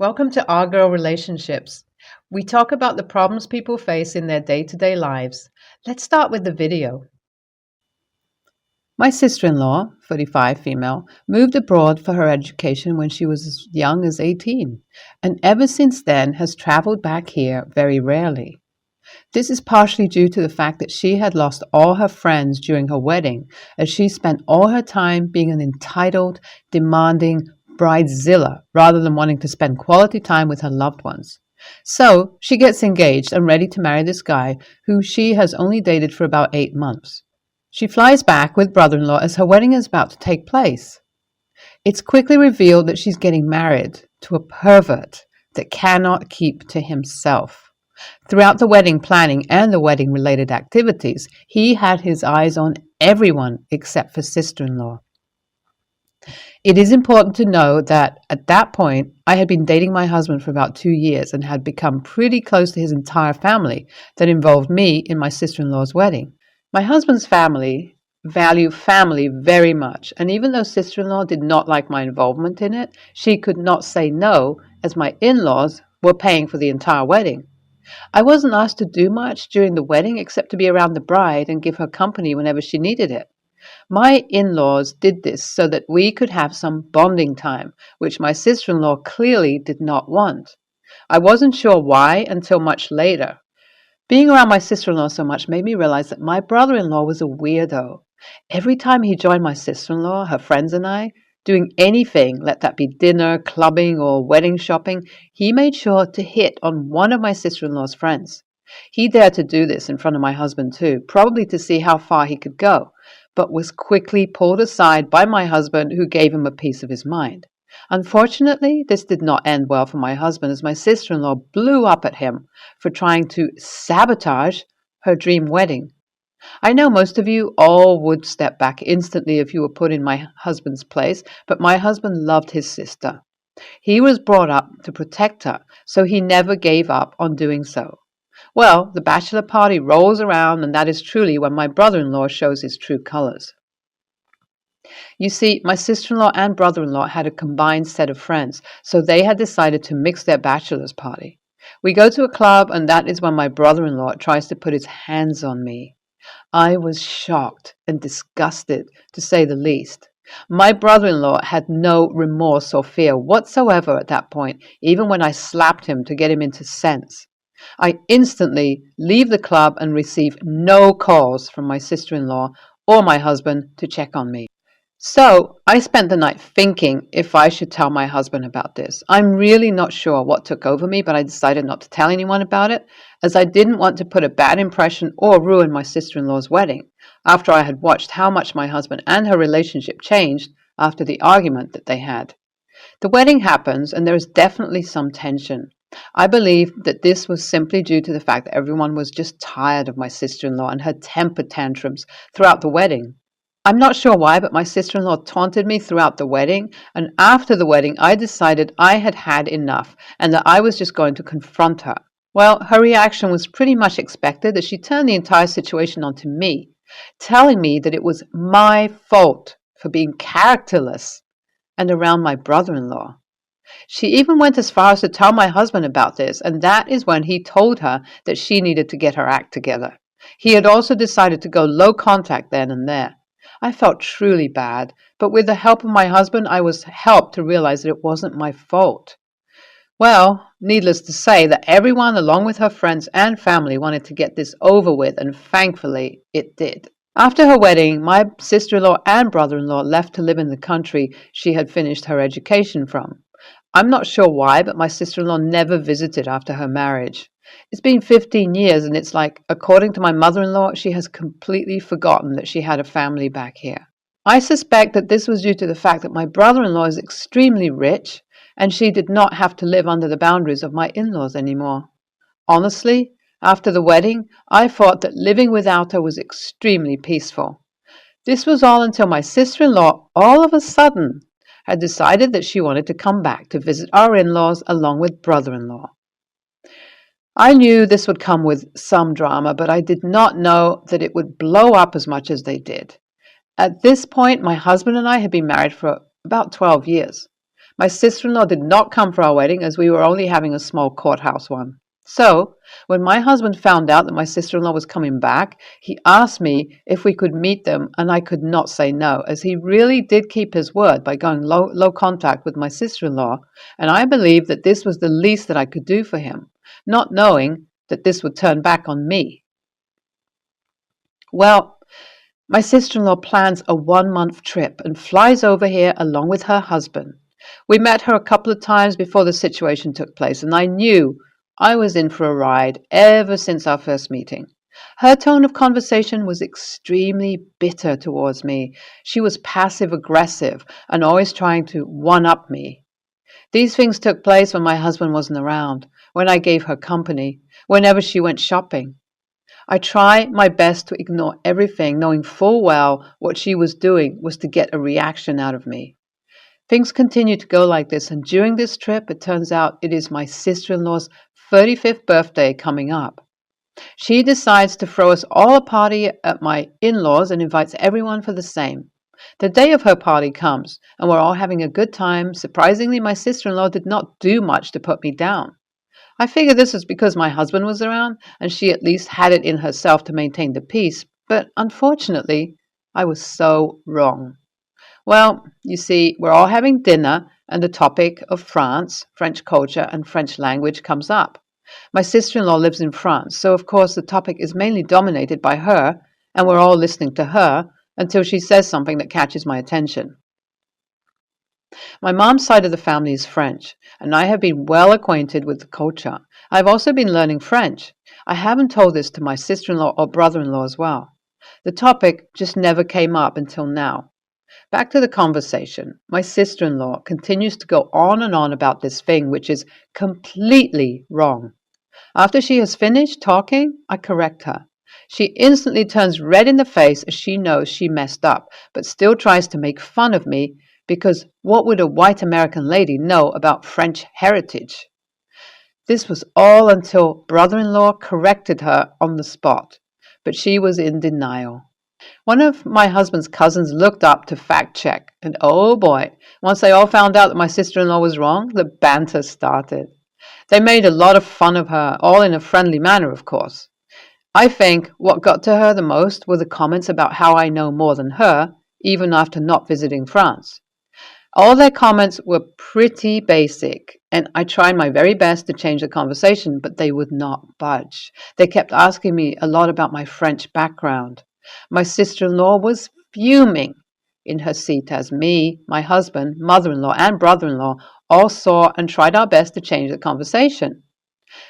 Welcome to Our Girl Relationships. We talk about the problems people face in their day-to-day lives. Let's start with the video. My sister-in-law, 45 female, moved abroad for her education when she was as young as 18, and ever since then has traveled back here very rarely. This is partially due to the fact that she had lost all her friends during her wedding, as she spent all her time being an entitled, demanding bridezilla rather than wanting to spend quality time with her loved ones. So she gets engaged and ready to marry this guy who she has only dated for about 8 months. She flies back with brother-in-law as her wedding is about to take place. It's quickly revealed that she's getting married to a pervert that cannot keep to himself. Throughout the wedding planning and the wedding-related activities, he had his eyes on everyone except for sister-in-law. It is important to know that at that point, I had been dating my husband for about 2 years and had become pretty close to his entire family that involved me in my sister-in-law's wedding. My husband's family value family very much, and even though sister-in-law did not like my involvement in it, she could not say no, as my in-laws were paying for the entire wedding. I wasn't asked to do much during the wedding except to be around the bride and give her company whenever she needed it. My in-laws did this so that we could have some bonding time, which my sister-in-law clearly did not want. I wasn't sure why until much later. Being around my sister-in-law so much made me realize that my brother-in-law was a weirdo. Every time he joined my sister-in-law, her friends and I, doing anything, let that be dinner, clubbing, or wedding shopping, he made sure to hit on one of my sister-in-law's friends. He dared to do this in front of my husband too, probably to see how far he could go, but was quickly pulled aside by my husband, who gave him a piece of his mind. Unfortunately, this did not end well for my husband, as my sister-in-law blew up at him for trying to sabotage her dream wedding. I know most of you all would step back instantly if you were put in my husband's place, but my husband loved his sister. He was brought up to protect her, so he never gave up on doing so. Well, the bachelor party rolls around, and that is truly when my brother-in-law shows his true colors. You see, my sister-in-law and brother-in-law had a combined set of friends, so they had decided to mix their bachelor's party. We go to a club, and that is when my brother-in-law tries to put his hands on me. I was shocked and disgusted, to say the least. My brother-in-law had no remorse or fear whatsoever at that point, even when I slapped him to get him into sense. I instantly leave the club and receive no calls from my sister-in-law or my husband to check on me. So I spent the night thinking if I should tell my husband about this. I'm really not sure what took over me, but I decided not to tell anyone about it, as I didn't want to put a bad impression or ruin my sister-in-law's wedding, after I had watched how much my husband and her relationship changed after the argument that they had. The wedding happens, and there is definitely some tension. I believe that this was simply due to the fact that everyone was just tired of my sister-in-law and her temper tantrums throughout the wedding. I'm not sure why, but my sister-in-law taunted me throughout the wedding, and after the wedding I decided I had had enough and that I was just going to confront her. Well, her reaction was pretty much expected, as she turned the entire situation onto me, telling me that it was my fault for being characterless and around my brother-in-law. She even went as far as to tell my husband about this, and that is when he told her that she needed to get her act together. He had also decided to go low contact then and there. I felt truly bad, but with the help of my husband, I was helped to realize that it wasn't my fault. Well, needless to say that everyone, along with her friends and family, wanted to get this over with, and thankfully it did. After her wedding, my sister-in-law and brother-in-law left to live in the country she had finished her education from. I'm not sure why, but my sister-in-law never visited after her marriage. It's been 15 years, and it's like, according to my mother-in-law, she has completely forgotten that she had a family back here. I suspect that this was due to the fact that my brother-in-law is extremely rich, and she did not have to live under the boundaries of my in-laws anymore. Honestly, after the wedding, I thought that living without her was extremely peaceful. This was all until my sister-in-law, all of a sudden, had decided that she wanted to come back to visit our in-laws along with brother-in-law. I knew this would come with some drama, but I did not know that it would blow up as much as they did. At this point, my husband and I had been married for about 12 years. My sister-in-law did not come for our wedding as we were only having a small courthouse one. So, when my husband found out that my sister-in-law was coming back, he asked me if we could meet them, and I could not say no, as he really did keep his word by going low contact with my sister-in-law, and I believed that this was the least that I could do for him, not knowing that this would turn back on me. Well, my sister-in-law plans a 1-month trip and flies over here along with her husband. We met her a couple of times before the situation took place, and I knew I was in for a ride ever since our first meeting. Her tone of conversation was extremely bitter towards me. She was passive-aggressive and always trying to one-up me. These things took place when my husband wasn't around, when I gave her company, whenever she went shopping. I try my best to ignore everything, knowing full well what she was doing was to get a reaction out of me. Things continue to go like this, and during this trip, it turns out it is my sister-in-law's 35th birthday coming up. She decides to throw us all a party at my in-laws and invites everyone for the same. The day of her party comes, and we're all having a good time. Surprisingly, my sister-in-law did not do much to put me down. I figure this was because my husband was around, and she at least had it in herself to maintain the peace, but unfortunately, I was so wrong. Well, you see, we're all having dinner, and the topic of France, French culture, and French language comes up. My sister-in-law lives in France, so of course the topic is mainly dominated by her, and we're all listening to her until she says something that catches my attention. My mom's side of the family is French, and I have been well acquainted with the culture. I've also been learning French. I haven't told this to my sister-in-law or brother-in-law as well. The topic just never came up until now. Back to the conversation. My sister-in-law continues to go on and on about this thing, which is completely wrong. After she has finished talking, I correct her. She instantly turns red in the face as she knows she messed up, but still tries to make fun of me because what would a white American lady know about French heritage? This was all until brother-in-law corrected her on the spot, but she was in denial. One of my husband's cousins looked up to fact check, and oh boy, once they all found out that my sister-in-law was wrong, the banter started. They made a lot of fun of her, all in a friendly manner, of course. I think what got to her the most were the comments about how I know more than her, even after not visiting France. All their comments were pretty basic, and I tried my very best to change the conversation, but they would not budge. They kept asking me a lot about my French background. My sister-in-law was fuming in her seat as me, my husband, mother-in-law, and brother-in-law all saw and tried our best to change the conversation.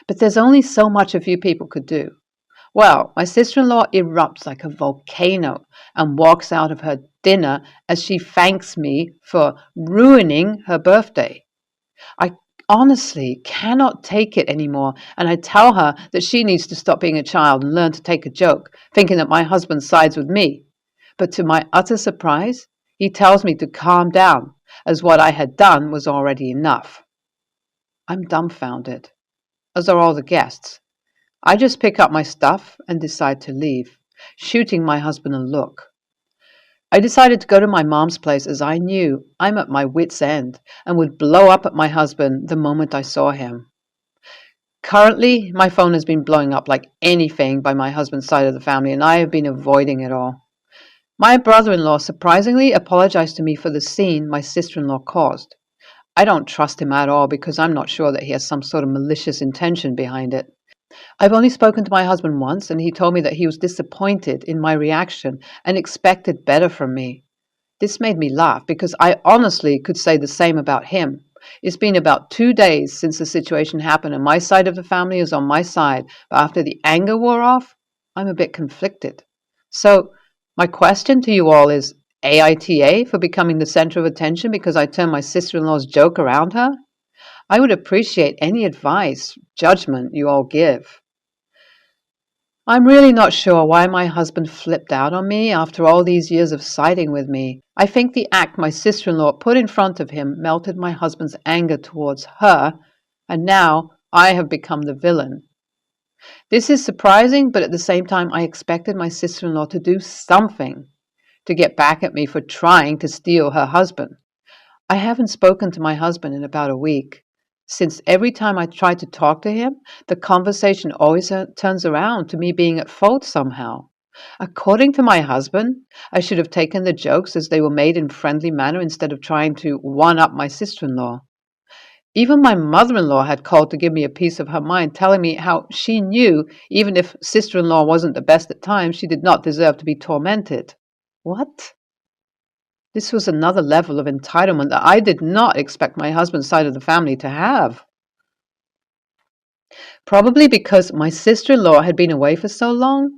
But there's only so much a few people could do. Well, my sister-in-law erupts like a volcano and walks out of her dinner as she thanks me for ruining her birthday. I honestly cannot take it anymore, and I tell her that she needs to stop being a child and learn to take a joke, thinking that my husband sides with me. But to my utter surprise, he tells me to calm down, as what I had done was already enough. I'm dumbfounded, as are all the guests. I just pick up my stuff and decide to leave, shooting my husband a look. I decided to go to my mom's place as I knew I'm at my wit's end and would blow up at my husband the moment I saw him. Currently, my phone has been blowing up like anything by my husband's side of the family, and I have been avoiding it all. My brother-in-law surprisingly apologized to me for the scene my sister-in-law caused. I don't trust him at all because I'm not sure that he has some sort of malicious intention behind it. I've only spoken to my husband once, and he told me that he was disappointed in my reaction and expected better from me. This made me laugh because I honestly could say the same about him. It's been about 2 days since the situation happened, and my side of the family is on my side, but after the anger wore off, I'm a bit conflicted. So, my question to you all is, AITA for becoming the center of attention because I turned my sister-in-law's joke around her? I would appreciate any advice, judgment you all give. I'm really not sure why my husband flipped out on me after all these years of siding with me. I think the act my sister-in-law put in front of him melted my husband's anger towards her, and now I have become the villain. This is surprising, but at the same time I expected my sister-in-law to do something to get back at me for trying to steal her husband. I haven't spoken to my husband in about a week, since every time I try to talk to him, the conversation always turns around to me being at fault somehow. According to my husband, I should have taken the jokes as they were made in friendly manner instead of trying to one-up my sister-in-law. Even my mother-in-law had called to give me a piece of her mind, telling me how she knew, even if sister-in-law wasn't the best at times, she did not deserve to be tormented. What? This was another level of entitlement that I did not expect my husband's side of the family to have. Probably because my sister-in-law had been away for so long,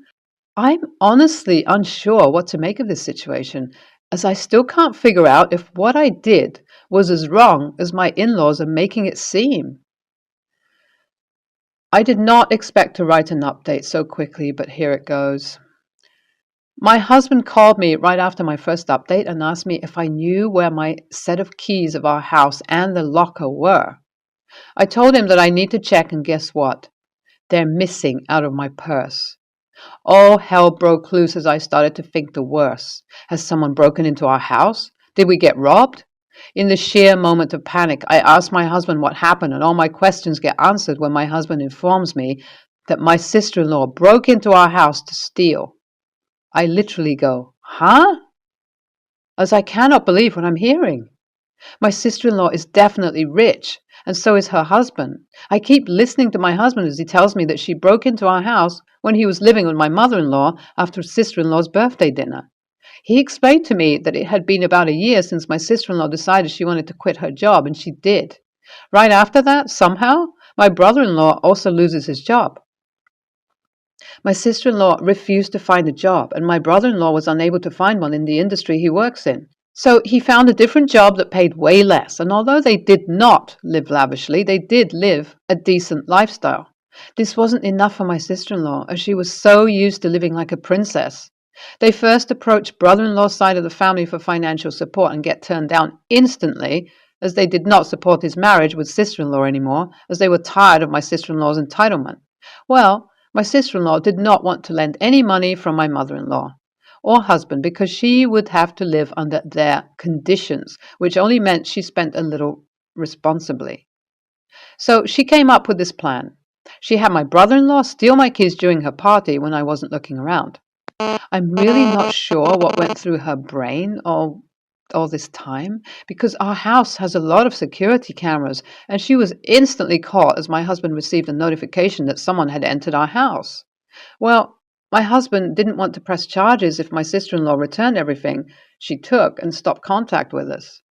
I'm honestly unsure what to make of this situation, as I still can't figure out if what I did was as wrong as my in-laws are making it seem. I did not expect to write an update so quickly, but here it goes. My husband called me right after my first update and asked me if I knew where my set of keys of our house and the locker were. I told him that I need to check, and guess what? They're missing out of my purse. All hell broke loose as I started to think the worst. Has someone broken into our house? Did we get robbed? In the sheer moment of panic, I asked my husband what happened, and all my questions get answered when my husband informs me that my sister-in-law broke into our house to steal. I literally go, huh? As I cannot believe what I'm hearing. My sister-in-law is definitely rich, and so is her husband. I keep listening to my husband as he tells me that she broke into our house when he was living with my mother-in-law after sister-in-law's birthday dinner. He explained to me that it had been about a year since my sister-in-law decided she wanted to quit her job, and she did. Right after that, somehow, my brother-in-law also loses his job. My sister-in-law refused to find a job, and my brother-in-law was unable to find one in the industry he works in. So he found a different job that paid way less, and although they did not live lavishly, they did live a decent lifestyle. This wasn't enough for my sister-in-law, as she was so used to living like a princess. They first approached brother-in-law's side of the family for financial support and get turned down instantly, as they did not support his marriage with sister-in-law anymore, as they were tired of my sister-in-law's entitlement. Well, my sister-in-law did not want to lend any money from my mother-in-law or husband because she would have to live under their conditions, which only meant she spent a little responsibly. So she came up with this plan. She had my brother-in-law steal my keys during her party when I wasn't looking around. I'm really not sure what went through her brain all this time, because our house has a lot of security cameras, and she was instantly caught as my husband received a notification that someone had entered our house. Well, my husband didn't want to press charges if my sister-in-law returned everything she took and stopped contact with us.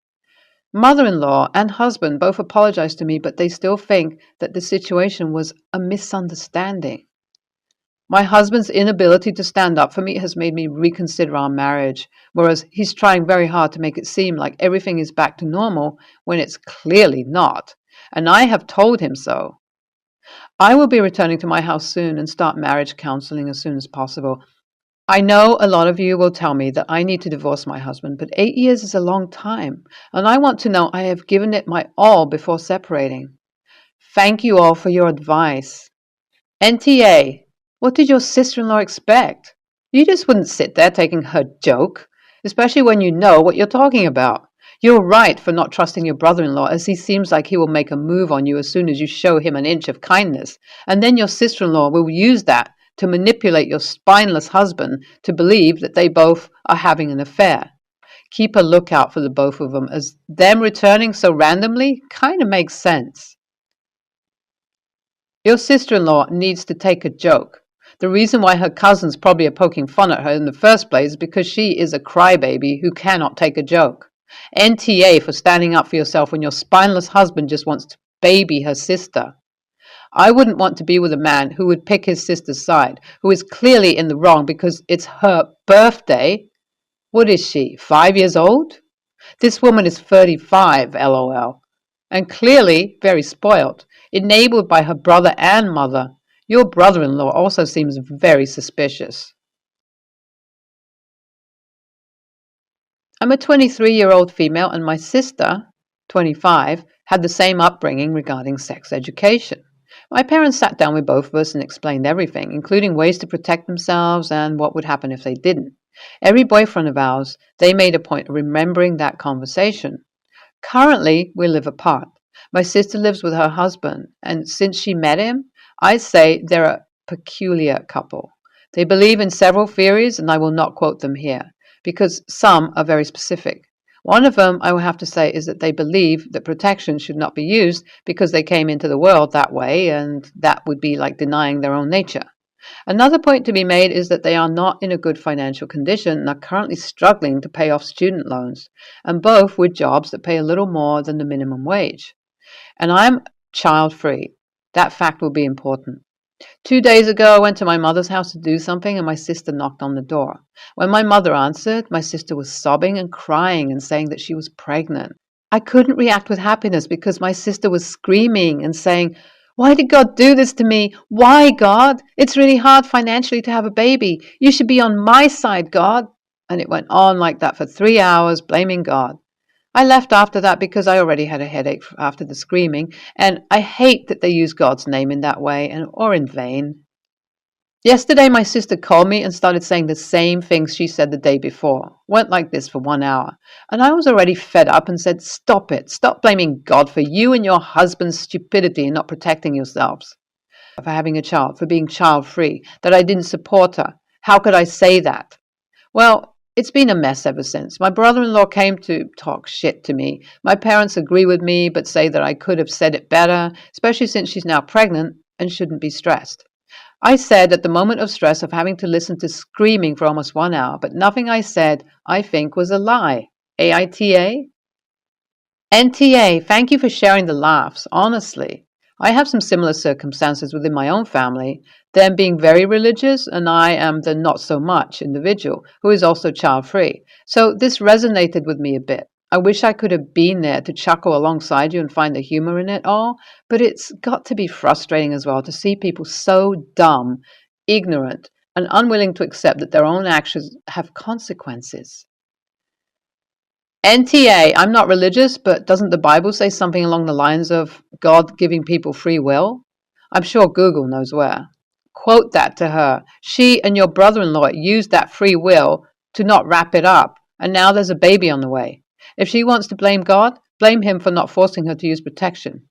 Mother-in-law and husband both apologized to me, but they still think that the situation was a misunderstanding. My husband's inability to stand up for me has made me reconsider our marriage, whereas he's trying very hard to make it seem like everything is back to normal when it's clearly not, and I have told him so. I will be returning to my house soon and start marriage counseling as soon as possible. I know a lot of you will tell me that I need to divorce my husband, but 8 years is a long time, and I want to know I have given it my all before separating. Thank you all for your advice. NTA, what did your sister-in-law expect? You just wouldn't sit there taking her joke, especially when you know what you're talking about. You're right for not trusting your brother-in-law, as he seems like he will make a move on you as soon as you show him an inch of kindness, and then your sister-in-law will use that to manipulate your spineless husband to believe that they both are having an affair. Keep a lookout for the both of them, as them returning so randomly kind of makes sense. Your sister-in-law needs to take a joke. The reason why her cousins probably are poking fun at her in the first place is because she is a crybaby who cannot take a joke. NTA for standing up for yourself when your spineless husband just wants to baby her sister. I wouldn't want to be with a man who would pick his sister's side, who is clearly in the wrong because it's her birthday. What is she, 5 years old? This woman is 35, LOL, and clearly very spoiled, enabled by her brother and mother. Your brother-in-law also seems very suspicious. I'm a 23-year-old female, and my sister, 25, had the same upbringing regarding sex education. My parents sat down with both of us and explained everything, including ways to protect themselves and what would happen if they didn't. Every boyfriend of ours, they made a point of remembering that conversation. Currently, we live apart. My sister lives with her husband, and since she met him, I'd say they're a peculiar couple. They believe in several theories, and I will not quote them here, because some are very specific. One of them, I will have to say, is that they believe that protection should not be used because they came into the world that way, and that would be like denying their own nature. Another point to be made is that they are not in a good financial condition and are currently struggling to pay off student loans, and both with jobs that pay a little more than the minimum wage. And I'm child free. That fact will be important. 2 days ago, I went to my mother's house to do something, and my sister knocked on the door. When my mother answered, my sister was sobbing and crying and saying that she was pregnant. I couldn't react with happiness because my sister was screaming and saying, "Why did God do this to me? Why, God? It's really hard financially to have a baby. You should be on my side, God." And it went on like that for 3 hours, blaming God. I left after that because I already had a headache after the screaming, and I hate that they use God's name in that way or in vain. Yesterday, my sister called me and started saying the same things she said the day before. Went like this for 1 hour. And I was already fed up and said, "Stop it. Stop blaming God for you and your husband's stupidity in not protecting yourselves. For having a child, for being child free, that I didn't support her. How could I say that?" Well, it's been a mess ever since. My brother-in-law came to talk shit to me. My parents agree with me, but say that I could have said it better, especially since she's now pregnant and shouldn't be stressed. I said at the moment of stress of having to listen to screaming for almost 1 hour, but nothing I said, I think, was a lie. AITA? NTA, thank you for sharing the laughs, honestly. I have some similar circumstances within my own family, them being very religious, and I am the not so much individual who is also child free. So this resonated with me a bit. I wish I could have been there to chuckle alongside you and find the humor in it all, but it's got to be frustrating as well to see people so dumb, ignorant, and unwilling to accept that their own actions have consequences. NTA, I'm not religious, but doesn't the Bible say something along the lines of God giving people free will? I'm sure Google knows where. Quote that to her. She and your brother-in-law used that free will to not wrap it up, and now there's a baby on the way. If she wants to blame God, blame him for not forcing her to use protection.